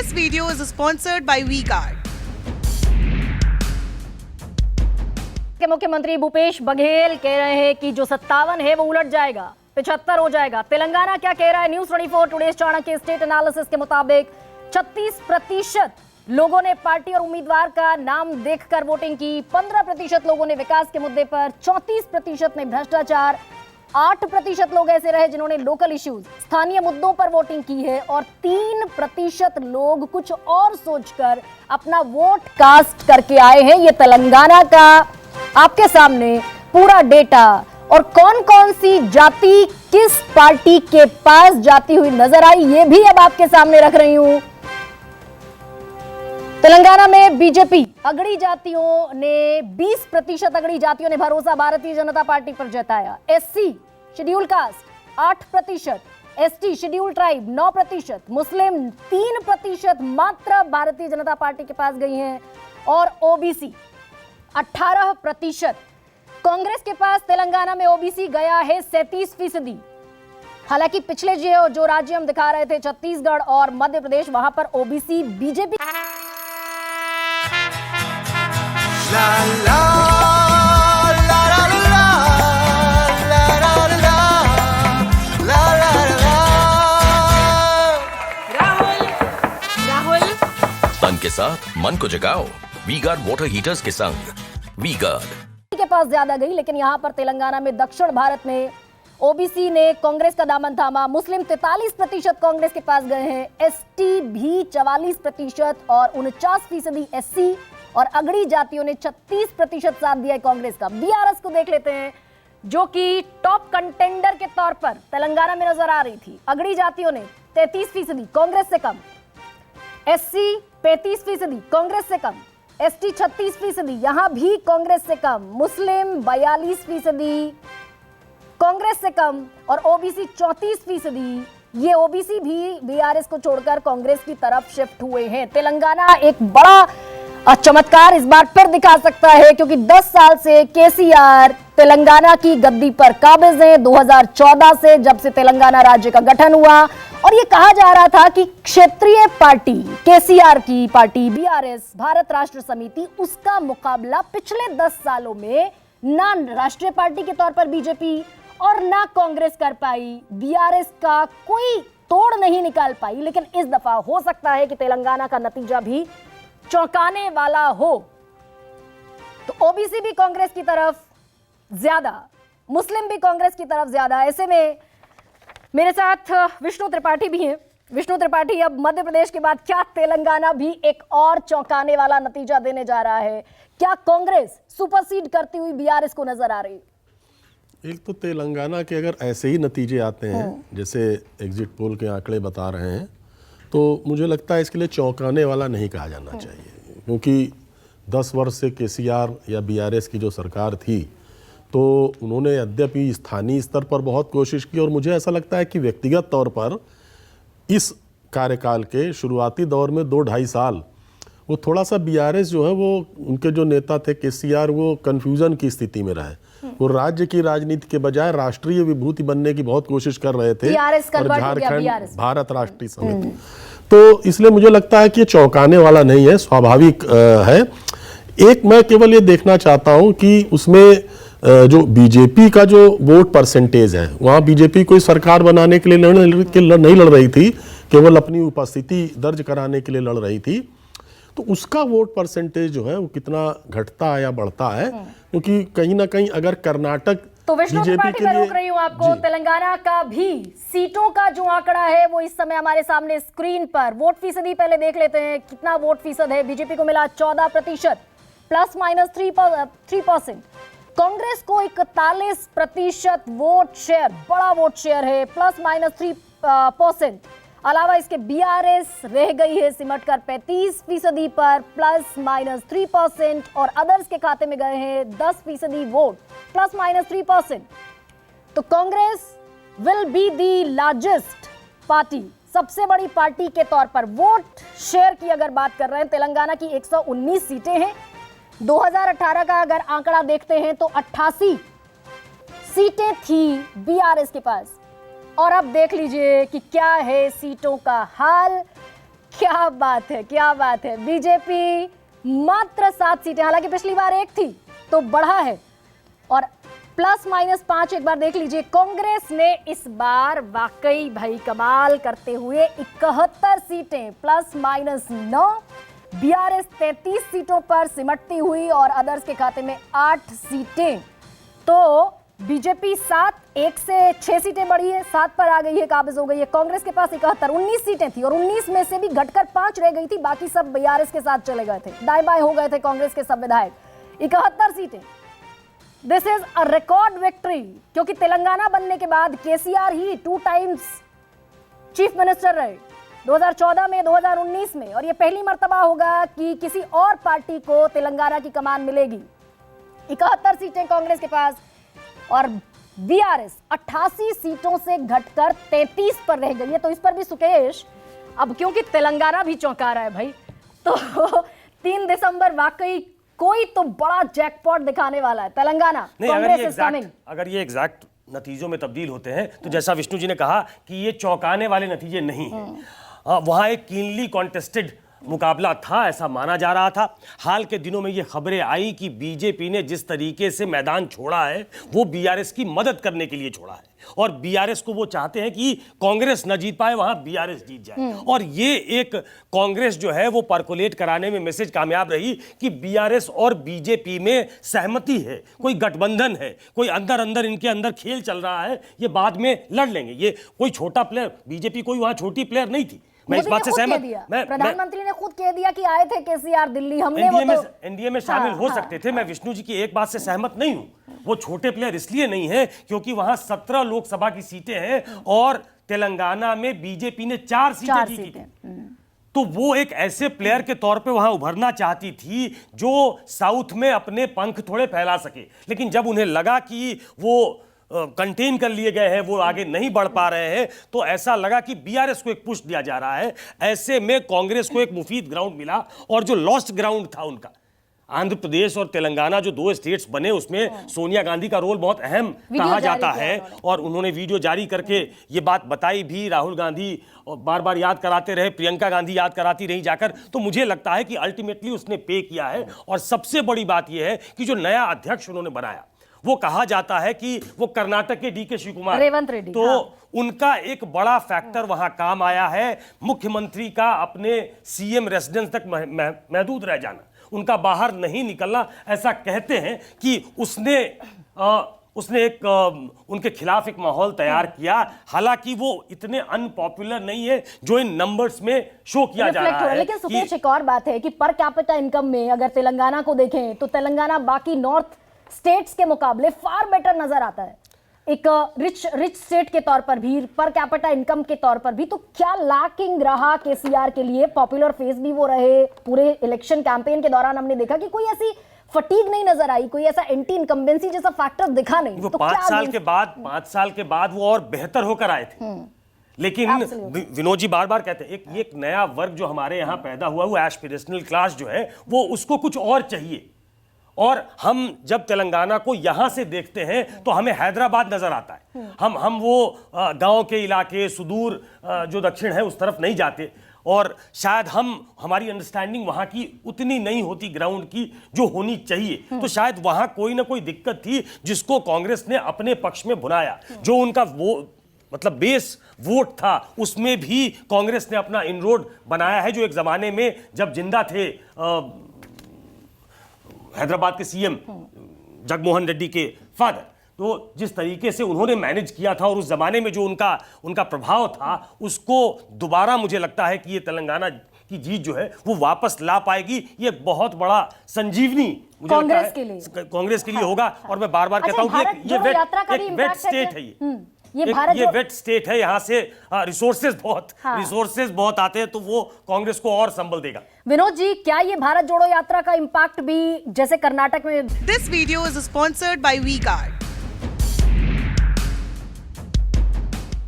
This video is sponsored by V-Guard. के मुख्यमंत्री भूपेश बघेल कह रहे हैं कि जो 57 है वो उलट जाएगा, 75 हो जाएगा। तेलंगाना क्या कह रहा है? News 24 today Chanakya state analysis के मुताबिक 36% लोगों ने पार्टी और उम्मीदवार का नाम देखकर वोटिंग की, 15% लोगों ने विकास के मुद्दे पर, 34% ने भ्रष्टाचार, 8% लोग ऐसे रहे जिन्होंने लोकल इश्यूज, स्थानीय मुद्दों पर वोटिंग की है और 3% लोग कुछ और सोचकर अपना वोट कास्ट करके आए हैं। ये तेलंगाना का आपके सामने पूरा डेटा और कौन कौन सी जाति किस पार्टी के पास जाती हुई नजर आई, ये भी अब आपके सामने रख रही हूं। तेलंगाना में बीजेपी अगड़ी जातियों ने 20% अगड़ी जातियों ने भरोसा भारतीय जनता पार्टी पर जताया। SC schedule caste 8%, ST schedule tribe 9%, मुस्लिम 3% मात्र भारतीय जनता पार्टी के पास गई हैं और ओबीसी 18%। कांग्रेस के पास तेलंगाना में ओबीसी गया है 37%। हालांकि पिछले जो राज्य हम दिखा रहे थे, छत्तीसगढ़ और मध्य प्रदेश, वहां पर ओबीसी बीजेपी तन के साथ मन को जगाओ वी-गार्ड वाटर हीटर्स के संग। वी-गार्ड के पास ज्यादा गई, लेकिन यहां पर तेलंगाना में दक्षिण भारत में ओबीसी ने कांग्रेस का दामन थामा। मुस्लिम 43% कांग्रेस के पास गए हैं, एसटी भी 44% और 49% एससी और अगड़ी जातियों ने 36% साथ दिया है कांग्रेस का। बीआरएस को देख लेते हैं, जो कि टॉप कंटेंडर के तौर पर तेलंगाना में नजर आ रही थी। अगड़ी जातियों ने 33%, कांग्रेस से कम, एससी 35%, कांग्रेस से कम, एसटी 36%, यहां भी कांग्रेस से कम, मुस्लिम 42%, कांग्रेस से कम और ओबीसी 34%। ये ओबीसी भी बीआरएस को छोड़कर कांग्रेस की तरफ शिफ्ट हुए हैं। तेलंगाना एक बड़ा चमत्कार इस बार फिर दिखा सकता है, क्योंकि 10 साल से केसीआर तेलंगाना की गद्दी पर काबिज हैं। 2014 से जब से तेलंगाना राज्य का गठन हुआ और ये कहा जा रहा था कि क्षेत्रीय पार्टी केसीआर की पार्टी बीआरएस भारत राष्ट्र समिति, उसका मुकाबला पिछले 10 सालों में ना राष्ट्रीय पार्टी के तौर पर बीजेपी और ना कांग्रेस कर पाई। बीआरएस का कोई तोड़ नहीं निकाल पाई। लेकिन इस दफा हो सकता है कि तेलंगाना का नतीजा भी चौंकाने वाला हो। तो ओबीसी भी कांग्रेस की तरफ ज्यादा, मुस्लिम भी कांग्रेस की तरफ ज्यादा। ऐसे में मेरे साथ विष्णु त्रिपाठी भी हैं। विष्णु त्रिपाठी, अब मध्य प्रदेश के बाद क्या तेलंगाना भी एक और चौंकाने वाला नतीजा देने जा रहा है? क्या कांग्रेस सुपरसीड करती हुई बीआरएस को नजर आ रही? एक तो तेलंगाना के अगर ऐसे ही नतीजे आते हैं जैसे एग्जिट पोल के आंकड़े बता रहे हैं, तो मुझे लगता है इसके लिए चौंकाने वाला नहीं कहा जाना चाहिए, क्योंकि 10 वर्ष से केसीआर या बीआरएस की जो सरकार थी, तो उन्होंने यद्यपि स्थानीय स्तर पर बहुत कोशिश की और मुझे ऐसा लगता है कि व्यक्तिगत तौर पर इस कार्यकाल के शुरुआती दौर में 2-2.5 साल वो थोड़ा सा बीआरएस जो है, वो उनके जो नेता थे केसीआर, वो कन्फ्यूजन की स्थिति में रहे। वो राज्य की राजनीति के बजाय राष्ट्रीय विभूति बनने की बहुत कोशिश कर रहे थे और झारखंड भारत राष्ट्रीय समिति। तो इसलिए मुझे लगता है कि ये चौंकाने वाला नहीं है, स्वाभाविक है। एक मैं केवल ये देखना चाहता हूं कि उसमें जो बीजेपी का जो वोट परसेंटेज है, वहां बीजेपी कोई सरकार बनाने के लिए नहीं लड़ रही थी, केवल अपनी उपस्थिति दर्ज कराने के लिए लड़ रही थी। तो उसका वोट परसेंटेज जो है वो कितना घटता है या बढ़ता है, क्योंकि कहीं ना कहीं अगर कर्नाटक तो विष्णु त्रिपाठी, मैं रोक रही हूं आपको। तेलंगाना का भी सीटों का जो आंकड़ा है वो इस समय हमारे सामने स्क्रीन पर, वोट फीसदी पहले देख लेते हैं। कितना वोट फीसद है? बीजेपी को मिला 14%, ±3%। कांग्रेस को 41% वोट शेयर, बड़ा वोट शेयर है, ±3%। अलावा इसके बीआरएस रह गई है सिमट कर 35% पर, ±3%, और अदर्स के खाते में गए हैं 10% वोट, ±3%। तो Congress will be the largest party, सबसे बड़ी पार्टी के तौर पर वोट शेयर की अगर बात कर रहे हैं। तेलंगाना की 119 सीटें हैं। 2018 का अगर आंकड़ा देखते हैं तो 88 सीटें थी बीआरएस के पास, और अब देख लीजिए कि क्या है सीटों का हाल। क्या बात है, क्या बात है। बीजेपी मात्र 7 सीटें, हालांकि पिछली बार 1 थी तो बढ़ा है, और +-5 एक बार देख लीजिए। कांग्रेस ने इस बार वाकई भाई कमाल करते हुए 71 सीटें +-9, बीआरएस 33 सीटों पर सिमटती हुई और अदर्स के खाते में 8 सीटें। तो बीजेपी 1 से 6 सीटें बढ़ी है, 7 पर आ गई है, काबिज हो गई है। कांग्रेस के पास 71, 19 सीटें थी और 19 में से भी घटकर 5 रह गई थी, बाकी सब बीआरएस के साथ चले गए थे, दाएं बाएं हो गए थे कांग्रेस के सब विधायक। 71 सीटें, this is a record victory, क्योंकि तेलंगाना बनने के बाद केसीआर ही 2 टाइम्स चीफ मिनिस्टर रहे, 2014 में, 2019 में, और यह पहली मर्तबा होगा कि किसी और पार्टी को तेलंगाना की कमान मिलेगी। 71 सीटें कांग्रेस के पास और बीआरएस 88 सीटों से घटकर 33 पर रह गई है। तो इस पर भी सुकेश, अब क्योंकि तेलंगाना भी चौंका रहा है भाई, तो 3 दिसंबर वाकई कोई तो बड़ा जैकपॉट दिखाने वाला है तेलंगाना। अगर ये एग्जैक्ट नतीजों में तब्दील होते हैं तो जैसा विष्णु जी ने कहा कि ये चौंकाने वाले नतीजे नहीं हैं। वहां एक कीनली कॉन्टेस्टेड मुकाबला था, ऐसा माना जा रहा था। हाल के दिनों में ये खबरें आई कि बीजेपी ने जिस तरीके से मैदान छोड़ा है वो बीआरएस की मदद करने के लिए छोड़ा है, और बीआरएस को वो चाहते हैं कि कांग्रेस न जीत पाए, वहां बीआरएस जीत जाए। और ये एक कांग्रेस जो है वो परकोलेट कराने में मैसेज कामयाब रही कि बीआरएस और बीजेपी में सहमति है, कोई गठबंधन है, कोई अंदर अंदर इनके अंदर खेल चल रहा है, ये बाद में लड़ लेंगे। ये कोई छोटा प्लेयर, बीजेपी कोई वहां छोटी प्लेयर नहीं थी। मैं इस बात से सहमत, प्रधानमंत्री ने खुद कह दिया कि आए थे केसीआर दिल्ली, हमने एनडीए में शामिल हो सकते थे। मैं विष्णु जी की एक बात से सहमत नहीं हूं, वो छोटे प्लेयर इसलिए नहीं है क्योंकि वहां 17 लोकसभा की सीटें हैं और तेलंगाना में बीजेपी ने 4 सीटें जीती थी। तो वो एक ऐसे प्लेयर के तौर पे वहां उभरना चाहती थी जो साउथ में अपने पंख थोड़े फैला सके, लेकिन जब उन्हें लगा कि वो कंटेन कर लिए गए हैं, वो आगे नहीं बढ़ पा रहे हैं, तो ऐसा लगा कि बीआरएस को एक पुश दिया जा रहा है। ऐसे में कांग्रेस को एक मुफीद ग्राउंड मिला, और जो लॉस्ट ग्राउंड था उनका, आंध्र प्रदेश और तेलंगाना जो 2 स्टेट्स बने, उसमें सोनिया गांधी का रोल बहुत अहम कहा जाता है, और उन्होंने वीडियो जारी करके ये बात बताई भी। राहुल गांधी बार बार याद कराते रहे, प्रियंका गांधी याद कराती रही जाकर। तो मुझे लगता है कि अल्टीमेटली उसने पे किया है। और सबसे बड़ी बात यह है कि जो नया अध्यक्ष उन्होंने बनाया, वो कहा जाता है कि वो कर्नाटक के डीके शिव कुमार, रेवंत रेड्डी, तो उनका एक बड़ा फैक्टर वहां काम आया है। मुख्यमंत्री का अपने सीएम रेसिडेंस तक महदूद रह जाना, उनका बाहर नहीं निकलना, ऐसा कहते हैं कि उसने एक उनके खिलाफ एक माहौल तैयार किया। हालांकि वो इतने अनपॉपुलर नहीं है जो इन नंबर्स में शो किया जा रहा है। लेकिन सुकेश, एक और बात है कि पर कैपिटा इनकम में अगर तेलंगाना को देखें तो तेलंगाना बाकी नॉर्थ स्टेट्स के मुकाबले फार बेटर नजर आता है, एक रिच स्टेट के तौर पर भी, पर कैपिटा इनकम के तौर पर भी। तो क्या लैकिंग रहा केसीआर के लिए? पॉपुलर फेस भी वो रहे, पूरे इलेक्शन कैंपेन के दौरान हमने देखा कि कोई ऐसी फटीग नहीं नजर आई, कोई ऐसा एंटी इनकम्बेंसी जैसा फैक्टर दिखा नहीं। वो तो 5 साल के बाद वो और बेहतर होकर आए थे। लेकिन विनोद जी बार बार कहते हैं एक नया वर्ग जो हमारे यहाँ पैदा हुआ, वो एस्पिरेशनल क्लास जो है, वो उसको कुछ और चाहिए। और हम जब तेलंगाना को यहां से देखते हैं तो हमें हैदराबाद नजर आता है। हम वो गांव के इलाके, सुदूर जो दक्षिण है उस तरफ नहीं जाते, और शायद हमारी अंडरस्टैंडिंग वहां की उतनी नहीं होती ग्राउंड की जो होनी चाहिए। तो शायद वहां कोई ना कोई दिक्कत थी जिसको कांग्रेस ने अपने पक्ष में भुनाया। जो उनका वो मतलब बेस वोट था, उसमें भी कांग्रेस ने अपना इनरोड बनाया है, जो एक जमाने में जब जिंदा थे हैदराबाद के सीएम जगमोहन रेड्डी के फादर, तो जिस तरीके से उन्होंने मैनेज किया था और उस जमाने में जो उनका प्रभाव था, उसको दोबारा मुझे लगता है कि ये तेलंगाना की जीत जो है वो वापस ला पाएगी। ये बहुत बड़ा संजीवनी मुझे कांग्रेस के लिए, कांग्रेस के लिए होगा। और मैं बार बार कहता हूं कि ये वेट स्टेट है, ये वेट स्टेट है, यहाँ से रिसोर्सेज बहुत आते हैं, तो वो कांग्रेस को और संबल देगा। विनोद जी, क्या ये भारत जोड़ो यात्रा का इंपैक्ट भी जैसे कर्नाटक में? This video is sponsored by V guard.